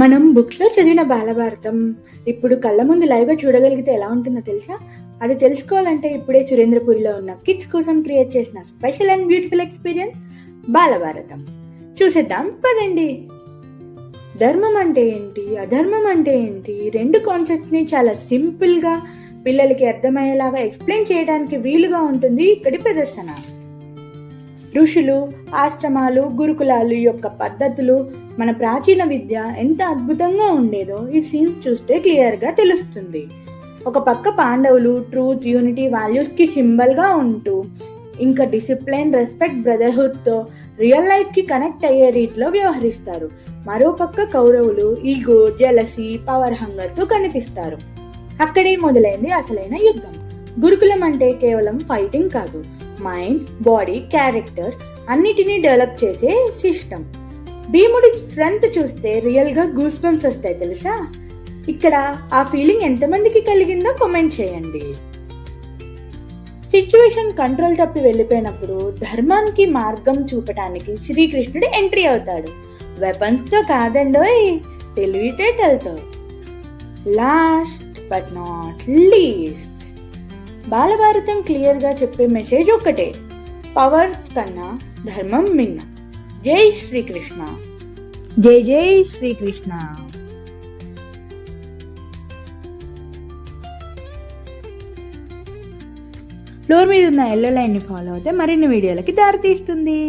మనం బుక్స్లో చదివిన బాలభారతం ఇప్పుడు కళ్ళ ముందు లైవ్గా చూడగలిగితే ఎలా ఉంటుందో తెలుసా? అది తెలుసుకోవాలంటే ఇప్పుడే సురేంద్రపూరిలో ఉన్న కిడ్స్ కోసం క్రియేట్ చేసిన special and beautiful experience Balabharatam చూసేద్దాం పదండి. ధర్మం అంటే ఏంటి, అధర్మం అంటే ఏంటి, రెండు కాన్సెప్ట్స్ని చాలా సింపుల్గా పిల్లలకి అర్థమయ్యేలాగా ఎక్స్ప్లెయిన్ చేయడానికి వీలుగా ఉంటుంది ఇక్కడి ప్రదర్శన. ఋషులు, ఆశ్రమాలు, గురుకులాలు యొక్క పద్ధతులు, మన ప్రాచీన విద్య ఎంత అద్భుతంగా ఉండేదో ఈ సీన్స్ చూస్తే క్లియర్గా తెలుస్తుంది. ఒక పక్క పాండవులు ట్రూత్, యూనిటీ, వాల్యూస్కి సింబల్గా ఉంటూ ఇంకా డిసిప్లిన్, రెస్పెక్ట్, బ్రదర్హుడ్తో రియల్ లైఫ్కి కనెక్ట్ అయ్యే రీతిలో వ్యవహరిస్తారు. మరో పక్క కౌరవులు ఈగో, జెలసీ, పవర్ హంగర్తో కనిపిస్తారు. అక్కడే మొదలైంది అసలైన యుద్ధం. గురుకులం అంటే కేవలం ఫైటింగ్ కాదు, మైండ్, బాడీ, క్యారెక్టర్ అన్నిటినీ డెవలప్ చేసే సిస్టమ్. భీముడి స్ట్రెంత్ చూస్తే రియల్ గా గూస్ బంప్స్ వస్తాయి తెలుసా? ఇక్కడ ఆ ఫీలింగ్ ఎంతమందికి కలిగిందో కామెంట్ చేయండి. సిచ్యువేషన్ కంట్రోల్ తప్పి వెళ్ళిపోయినప్పుడు ధర్మానికి మార్గం చూపటానికి శ్రీకృష్ణుడు ఎంట్రీ అవుతాడు. వెపన్స్ తో కాదండోయ్, తెలివితేటలతో. Last but not least, Balabharatam clear గా చెప్పే మెసేజ్ ఒక్కటే: పవర్ కన్నా ధర్మం మిన్న. జై శ్రీకృష్ణ, జై జై శ్రీకృష్ణ. ఫ్లోర్ మీద ఉన్న ఎల్లో లైన్ ని ఫాలో అయితే మరిన్ని వీడియోలకి దారి తీస్తుంది.